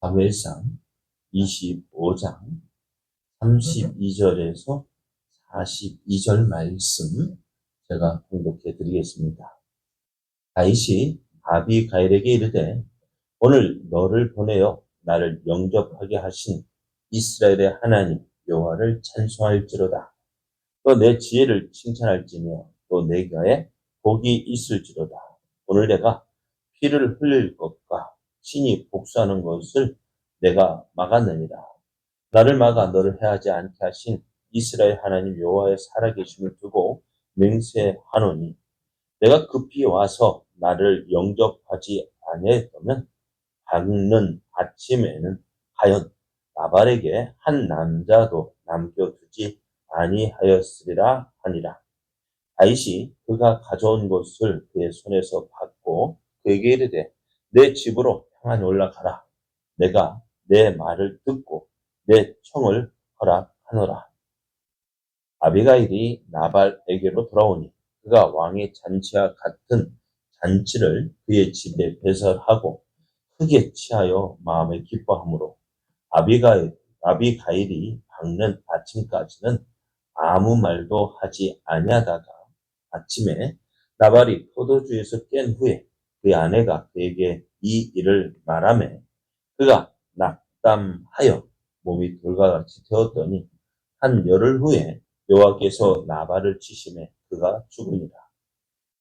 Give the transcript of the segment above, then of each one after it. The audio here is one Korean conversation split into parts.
사무엘상 25장 32절에서 42절 말씀 제가 공독해 드리겠습니다. 다윗이 아비가일에게 이르되 오늘 너를 보내어 나를 영접하게 하신 이스라엘의 하나님 여호와를 찬송할지로다. 또 내 지혜를 칭찬할지며 또 내가에 복이 있을지로다. 오늘 내가 피를 흘릴 것과 친히 복수하는 것을 내가 막았느니라. 나를 막아 너를 해하지 않게 하신 이스라엘 하나님 여호와의 살아계심을 두고 맹세하노니 내가 급히 와서 나를 영접하지 아니하였다면 밝는 아침에는 과연 나발에게 한 남자도 남겨두지 아니하였으리라 하니라. 다윗이 그가 가져온 것을 그의 손에서 받고 그에게 이르되 내 집으로 평안히 올라가라. 내가 내 말을 듣고 내 청을 허락하노라. 아비가일이 나발에게로 돌아오니 그가 왕의 잔치와 같은 잔치를 그의 집에 배설하고 크게 취하여 마음에 기뻐하므로 아비가일이 밝는 아침까지는 아무 말도 하지 아니하다가 아침에 나발이 포도주에서 깬 후에 그의 아내가 그에게 이 일을 말하매 그가 낙담하여 몸이 돌과 같이 되었더니 한 열흘 후에 여호와께서 나발을 치심에 그가 죽으니라.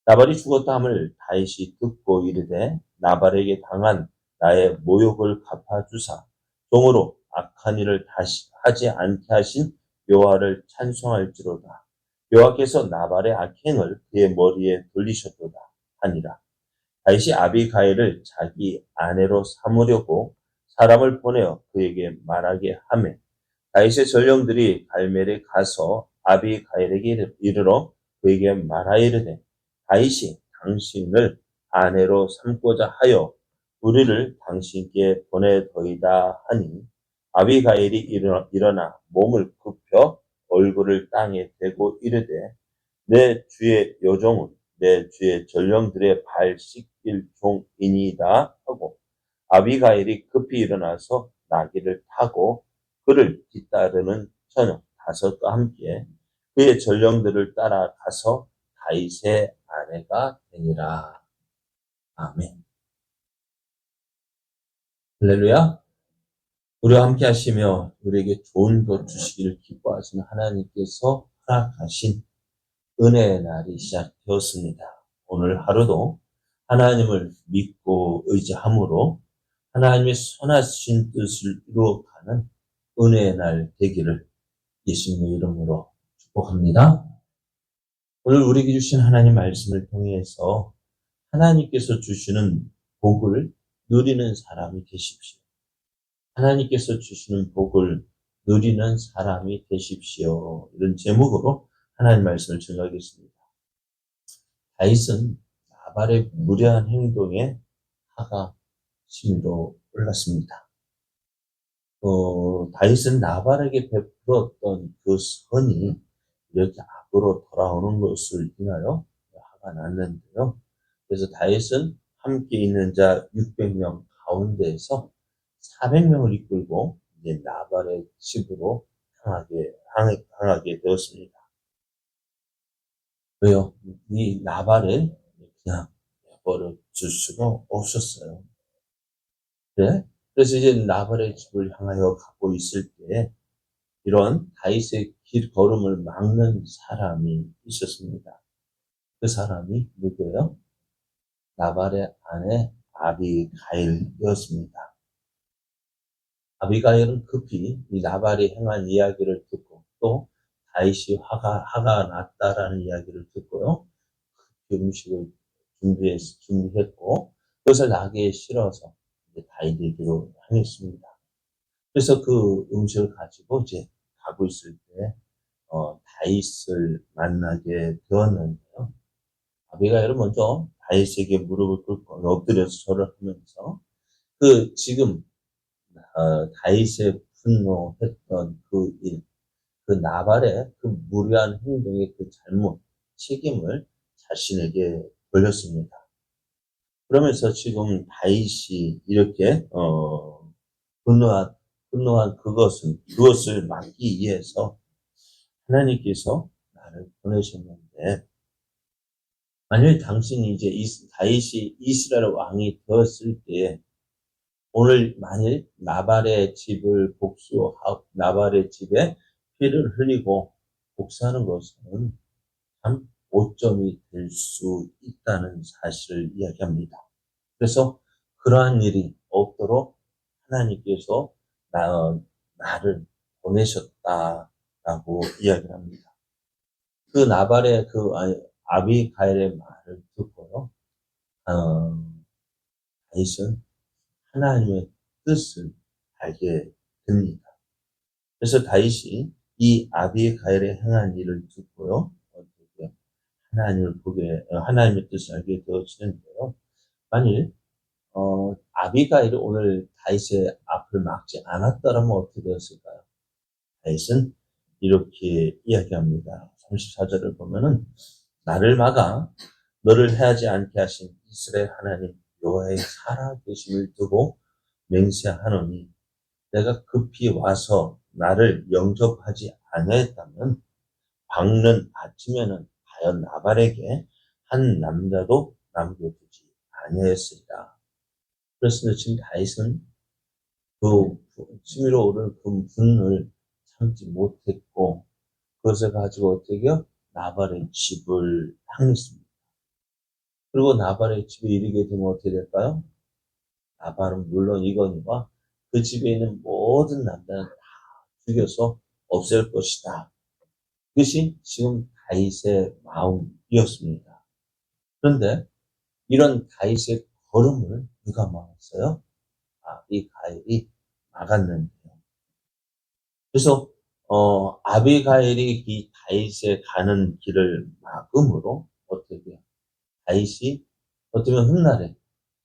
나발이 죽었다 함을 다윗이 듣고 이르되 나발에게 당한 나의 모욕을 갚아주사 종으로 악한 일을 다시 하지 않게 하신 여호와를 찬송할지로다. 여호와께서 나발의 악행을 그의 머리에 돌리셨도다 하니라. 다윗이 아비가일을 자기 아내로 삼으려고 사람을 보내어 그에게 말하게 하매 다윗의 전령들이 갈멜에 가서 아비가일에게 이르러 그에게 말하이르되 다윗이 당신을 아내로 삼고자 하여 우리를 당신께 보내더이다 하니 아비가일이 일어나 몸을 굽혀 얼굴을 땅에 대고 이르되 내 주의 여종은 내 주의 전령들의 발 씻길 종이니이다 하고 아비가일이 급히 일어나서 나귀를 타고 그를 뒤따르는 처녀 5과 함께 그의 전령들을 따라가서 다윗의 아내가 되니라. 아멘. 할렐루야. 우리와 함께 하시며 우리에게 좋은 것 주시기를 기뻐하시는 하나님께서 허락하신 은혜의 날이 시작되었습니다. 오늘 하루도 하나님을 믿고 의지함으로 하나님의 선하신 뜻을 이루어가는 은혜의 날 되기를 예수님의 이름으로 축복합니다. 오늘 우리에게 주신 하나님 말씀을 통해서 하나님께서 주시는 복을 누리는 사람이 되십시오. 하나님께서 주시는 복을 누리는 사람이 되십시오. 이런 제목으로 하나님 말씀을 전하겠습니다. 다윗은 나발의 무례한 행동에 화가 심도 올랐습니다. 다윗은 나발에게 베풀었던 그 선이 이렇게 악으로 돌아오는 것을 인하여 화가 났는데요. 그래서 다윗은 함께 있는 자 600명 가운데에서 400명을 이끌고 이제 나발의 집으로 향하게 되었습니다. 왜요? 이 나발을 그냥 내버려 둘 수가 없었어요. 네? 그래서 이제 나발의 집을 향하여 가고 있을 때 이런 다윗의 길 걸음을 막는 사람이 있었습니다. 그 사람이 누구예요? 나발의 아내 아비가일이었습니다. 아비가일은 급히 이 나발이 행한 이야기를 듣고 또 다윗이 화가 났다라는 이야기를 듣고요. 그 음식을 준비했고 그것을 나귀에 실어서 다윗에게로 향했습니다. 그래서 그 음식을 가지고 이제 가고 있을 때 다윗을 만나게 되었는데요. 아비가일은 먼저 다윗에게 무릎을 꿇고 엎드려서 절을 하면서 그 지금 다윗의 분노했던 그 일, 그 나발의 그 무례한 행동의 그 잘못, 책임을 자신에게 돌렸습니다. 그러면서 지금 다윗이 이렇게 분노한 그것을 막기 위해서 하나님께서 나를 보내셨는데, 만일 당신이 이제 다윗이 이스라엘 왕이 되었을 때, 오늘 만일 나발의 집을 복수하고 나발의 집에 피를 흘리고 복수하는 것은 참 오점이 될 수 있다는 사실을 이야기합니다. 그래서 그러한 일이 없도록 하나님께서 나를 보내셨다라고 이야기를 합니다. 그 나발의 아비가일의 말을 듣고요, 다윗은 하나님의 뜻을 알게 됩니다. 그래서 다윗이 이 아비가일의 행한 일을 듣고요, 어떻게 하나님의 뜻을 알게 되어지는데요. 만일 아비가일이 오늘 다윗의 앞을 막지 않았더라면 어떻게 되었을까요? 다윗은 이렇게 이야기합니다. 34절을 보면은, 나를 막아 너를 해하지 않게 하신 이스라엘 하나님 여호와의 살아계심을 두고 맹세하노니, 내가 급히 와서 나를 영접하지 아니하였다면 밝는 아침에는 과연 나발에게 한 남자도 남겨두지 아니하였으리라. 그렇습니다. 지금 다윗은 그 치밀어 오르는 그 분을 참지 못했고, 그것을 가지고 어떻게요? 나발의 집을 향했습니다. 그리고 나발의 집에 이르게 되면 어떻게 될까요? 나발은 물론 이거니와 그 집에 있는 모든 남자는 다 죽여서 없앨 것이다. 그것이 지금 다윗의 마음이었습니다. 그런데 이런 다윗의 걸음을 누가 막았어요? 아비가일이 막았는데요. 그래서 아비가일이 이 다윗의 가는 길을 막음으로 어떻게 해요? 다윗이 어쩌면 훗날에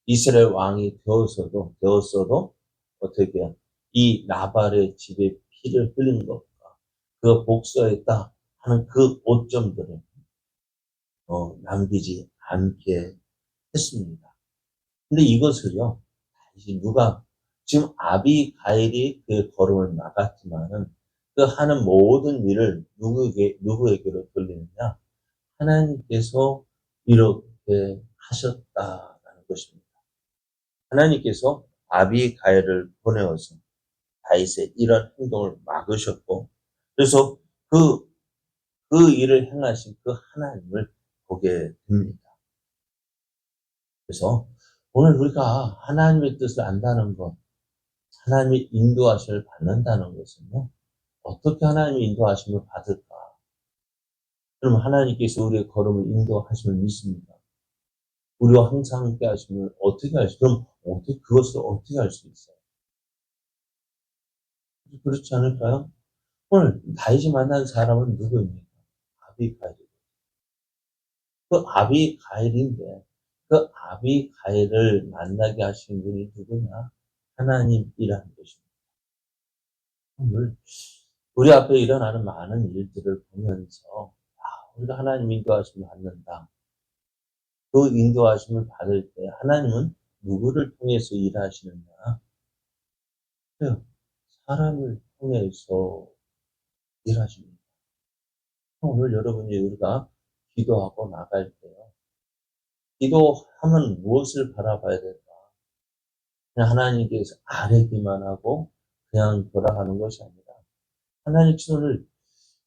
이스라엘 왕이 되었어도 어떻게 해요? 이 나발의 집에 피를 흘린 것과 그 복수했다 하는 그 오점들을 남기지 않게 했습니다. 근데 이것을요, 다시 지금 아비가일이 그 걸음을 막았지만은 그 하는 모든 일을 누구에게로 돌리느냐? 하나님께서 이렇게 하셨다라는 것입니다. 하나님께서 아비가일을 보내어서 다윗의 이런 행동을 막으셨고, 그래서 그 일을 행하신 그 하나님을 보게 됩니다. 그래서 오늘 우리가 하나님의 뜻을 안다는 것, 하나님의 인도하심을 받는다는 것은요, 어떻게 하나님의 인도하심을 받을까? 그럼 하나님께서 우리의 걸음을 인도하심을 믿습니다. 우리와 항상 함께 하심을 어떻게 그럼 그것을 어떻게 할 수 있어요? 그렇지 않을까요? 오늘 다윗이 만난 사람은 누구입니까? 아비가일. 그 아비가일인데, 그 아비가일을 만나게 하신 분이 누구냐? 하나님이라는 것입니다. 오늘 우리 앞에 일어나는 많은 일들을 보면서 우리가 하나님 인도하심을 받는다. 그 인도하심을 받을 때 하나님은 누구를 통해서 일하시느냐? 사람을 통해서 일하십니다. 오늘 여러분이 우리가 기도하고 나갈 때요, 기도하면 무엇을 바라봐야 될까? 그냥 하나님께서 아뢰기만 하고 그냥 돌아가는 것이 아니라, 하나님께서 오늘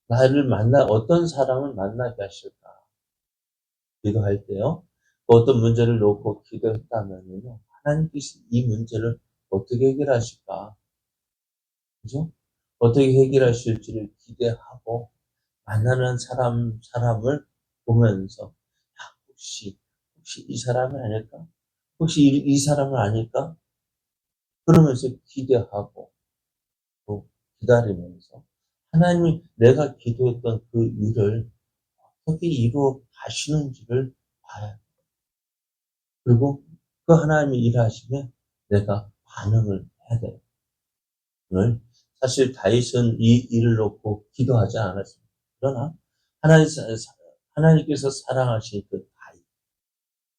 나를 어떤 사람을 만나게 하실까? 기도할 때요, 어떤 문제를 놓고 기도했다면요, 하나님께서 이 문제를 어떻게 해결하실까? 그죠? 어떻게 해결하실지를 기대하고, 만나는 사람을 보면서, 혹시 이 사람이 아닐까? 혹시 이 사람은 아닐까? 그러면서 기대하고, 또 기다리면서, 하나님이 내가 기도했던 그 일을 어떻게 이루어 가시는지를 봐야 돼. 그리고 그 하나님이 일하시면 내가 반응을 해야 돼요. 오늘 사실 다윗은 이 일을 놓고 기도하지 않았습니다. 그러나 하나님께서 사랑하신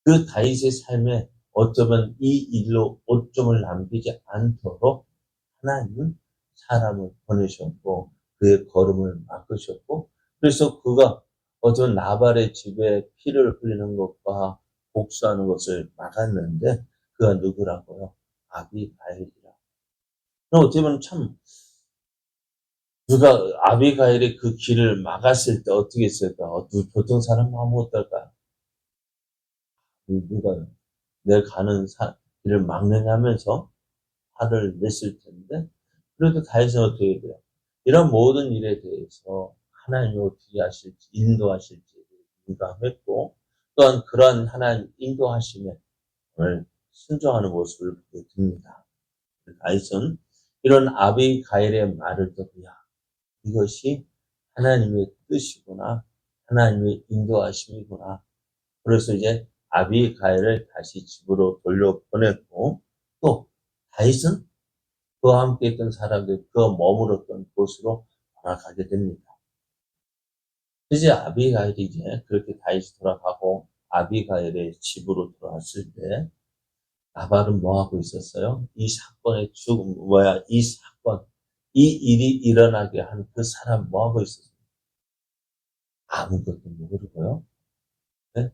그 다윗의 삶에 어쩌면 이 일로 오점을 남기지 않도록 하나님은 사람을 보내셨고 그의 걸음을 막으셨고 그래서 그가 어떤 나발의 집에 피를 흘리는 것과 복수하는 것을 막았는데 그가 누구라고요? 아비가일이라. 그럼 어떻게 보면 참 누가 아비가일이 그 길을 막았을 때 어떻게 했을까? 보통 사람 마음은 어떨까요? 누가 내 가는 길을 막느냐면서 화를 냈을 텐데 그래도 다윗은 어떻게 돼요? 이런 모든 일에 대해서 하나님이 어떻게 하실지 인도하실지 민감했고 또한 그러한 하나님 인도하심에 순종하는 모습을 보게 됩니다. 다윗은 이런 아비가일의 말을 듣고 야 이것이 하나님의 뜻이구나 하나님의 인도하심이구나 그래서 이제 아비가일을 다시 집으로 돌려보냈고 또 다윗은 그와 함께 있던 사람들, 그 머물렀던 곳으로 돌아가게 됩니다. 이제 아비가일이 이제 그렇게 다윗이 돌아가고 아비가일의 집으로 돌아왔을 때 나발은 뭐 하고 있었어요? 이 사건, 이 일이 일어나게 한 그 사람 뭐 하고 있었어요? 아무것도 모르고요. 네?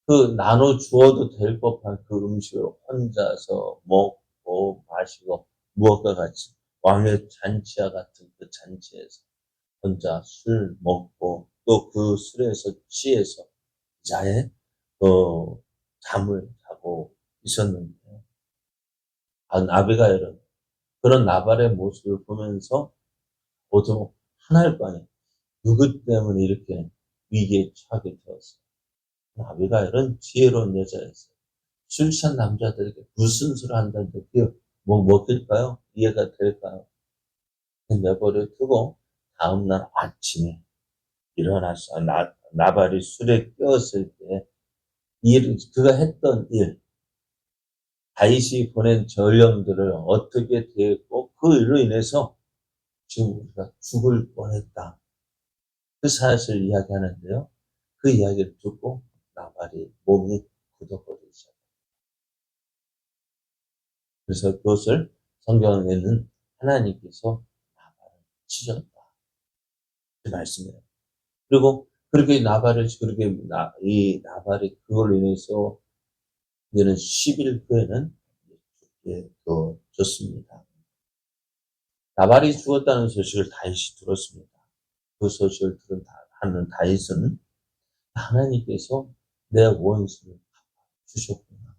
그 나눠 주어도 될 법한 그 음식을 혼자서 먹고 마시고 무엇과 같이 왕의 잔치와 같은 그 잔치에서 혼자 술 먹고 또 그 술에서 취해서 자에 잠을 자고 있었는데 아비가일은 그런 나발의 모습을 보면서 보통 하나일 거 아니에요. 누구 때문에 이렇게 위기에 처하게 되었어요. 아비가일은 지혜로운 여자였어요. 술 취한 남자들에게 무슨 술을 한다는데 그게 뭐 먹힐까요? 이해가 될까요? 내버려 두고 다음날 아침에 일어나서 나발이 술에 깨었을 때 그가 했던 일, 다윗이 보낸 전령들을 어떻게 대했고 그 일로 인해서 지금 우리가 죽을 뻔했다. 그 사실을 이야기하는데요. 그 이야기를 듣고 나발이 몸이 굳어버리기 시작합니다. 그래서 그것을 성경에는 하나님께서 나발을 치셨다. 그 말씀이에요. 그리고 그렇게 이 나발이 그걸로 인해서 이제는 10일 후에는 죽게 되어졌습니다. 나발이 죽었다는 소식을 다윗이 들었습니다. 그 소식을 하는 다윗은 하나님께서 내 원수를 주셨구나.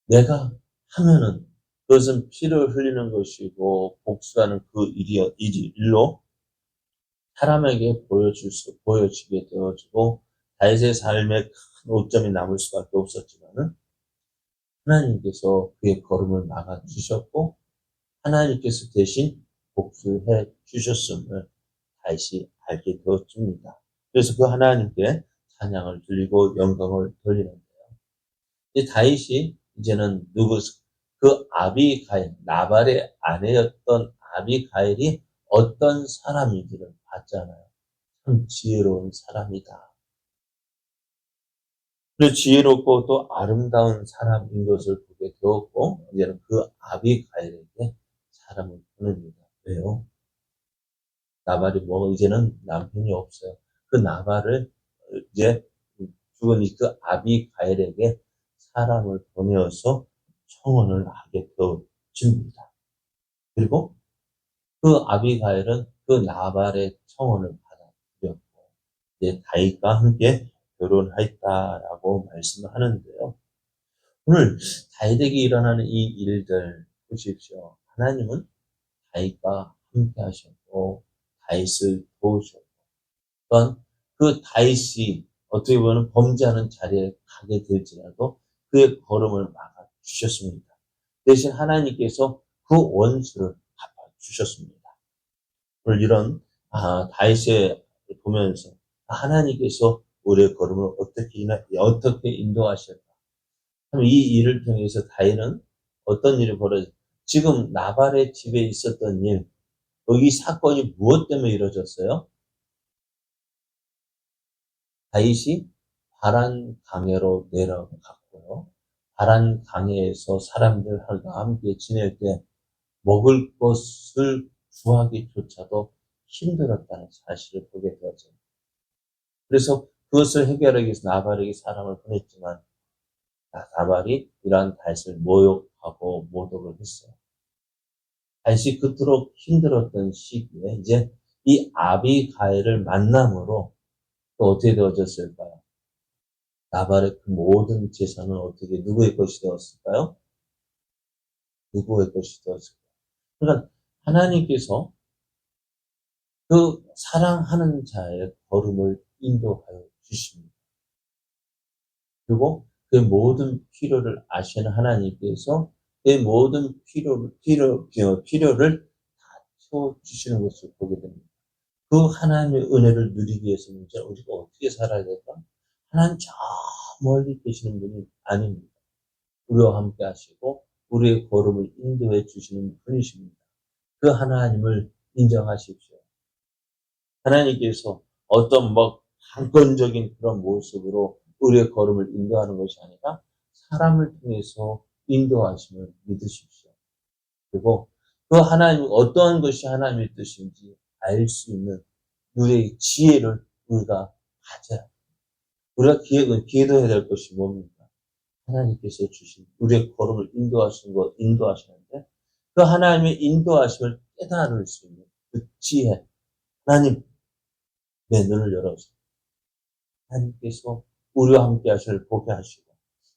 내가 하면은 그것은 피를 흘리는 것이고 복수하는 그 일로 사람에게 보여지게 되어지고 다윗의 삶에 큰 오점이 남을 수밖에 없었지만은 하나님께서 그의 걸음을 막아 주셨고 하나님께서 대신 복수해 주셨음을 다시 알게 되었습니다. 그래서 그 하나님께 찬양을 드리고 영광을 돌리는데요. 이 다윗이 이제는 그 아비가일, 나발의 아내였던 아비가일이 어떤 사람인지를 봤잖아요. 참 지혜로운 사람이다. 그 지혜롭고 또 아름다운 사람인 것을 보게 되었고 이제는 그 아비가일에게 사람을 보냅니다. 왜요? 나발이 이제는 남편이 없어요. 그 나발을 이제 죽은 그 아비가일에게 사람을 보내어서 청혼을 하게 되어집니다. 그리고 그 아비가일은 그 나발의 청혼을 받아들였고 이제 다윗과 함께 결혼하였다라고 말씀을 하는데요. 오늘 다윗에게 일어나는 이 일들 보십시오. 하나님은 다윗과 함께 하셨고 다윗을 도우셨고 또한 그 다윗이 어떻게 보면 범죄하는 자리에 가게 될지라도 그의 걸음을 막아 주셨습니다. 대신 하나님께서 그 원수를 갚아 주셨습니다. 오늘 이런 다윗을 보면서 하나님께서 우리의 걸음을 어떻게 인도하실까? 이 일을 통해서 다윗은 어떤 일이 벌어졌? 지금 나발의 집에 있었던 일, 이 사건이 무엇 때문에 이루어졌어요? 다윗이 바란 강해로 내려갔고요. 바란 강해에서 사람들과 함께 지낼 때 먹을 것을 구하기조차도 힘들었다는 사실을 보게 되었죠. 그래서 그것을 해결하기 위해서 나발에게 사람을 보냈지만 나발이 이러한 다윗을 모욕하고 모독을 했어요. 다윗이 그토록 힘들었던 시기에 이제 이 아비가일을 만남으로 또 어떻게 되어졌을까요? 나발의 그 모든 재산은 어떻게 누구의 것이 되었을까요? 누구의 것이 되었을까요? 그러니까 하나님께서 그 사랑하는 자의 걸음을 인도하여 주십니다. 그리고 그 모든 필요를 아시는 하나님께서 그 모든 필요를 다 채워주시는 것을 보게 됩니다. 그 하나님의 은혜를 누리기 위해서는 이제 우리가 어떻게 살아야 될까? 하나님 저 멀리 계시는 분이 아닙니다. 우리와 함께 하시고 우리의 걸음을 인도해 주시는 분이십니다. 그 하나님을 인정하십시오. 하나님께서 어떤 강권적인 그런 모습으로 우리의 걸음을 인도하는 것이 아니라 사람을 통해서 인도하심을 믿으십시오. 그리고 그 하나님, 어떠한 것이 하나님의 뜻인지 알 수 있는 우리의 지혜를 우리가 가져야 합니다. 우리가 기도해야 될 것이 뭡니까? 하나님께서 주신 우리의 걸음을 인도하시는데 그 하나님의 인도하심을 깨달을 수 있는 그 지혜, 하나님 내 눈을 열어서 하나님께서 우리와 함께 하심을 보게 하시고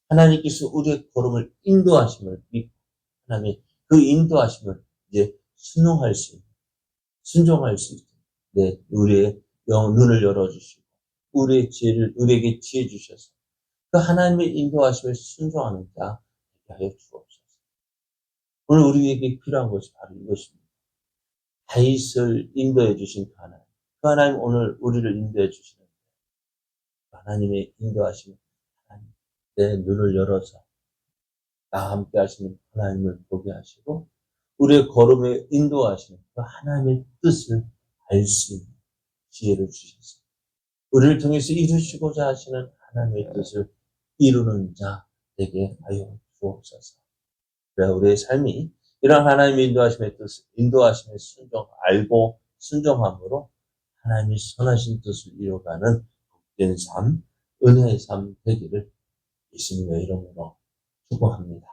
하나님께서 우리의 걸음을 인도하심을 믿고 하나님의 그 인도하심을 이제 순종할 수 있도록 우리의 눈을 열어주시고 우리에게 지혜 주셔서 그 하나님의 인도하심을 순종하는 자 되게 하여 주옵소서. 오늘 우리에게 필요한 것이 바로 이것입니다. 다윗을 인도해 주신 그 하나님. 그 하나님 오늘 우리를 인도해 주시는 하나님의 인도하심, 하나님 내 눈을 열어서 나와 함께 하시는 하나님을 보게 하시고 우리의 걸음에 인도하시는 그 하나님의 뜻을 알 수 있는 지혜를 주셔서 우리를 통해서 이루시고자 하시는 하나님의 뜻을 이루는 자 되게 하여 주옵소서. 그래 우리의 삶이 이런 하나님의 인도하심의 알고 순종함으로 하나님이 선하신 뜻을 이뤄가는 복된 삶, 은혜의 삶 되기를 예수님의 이름으로 축복합니다.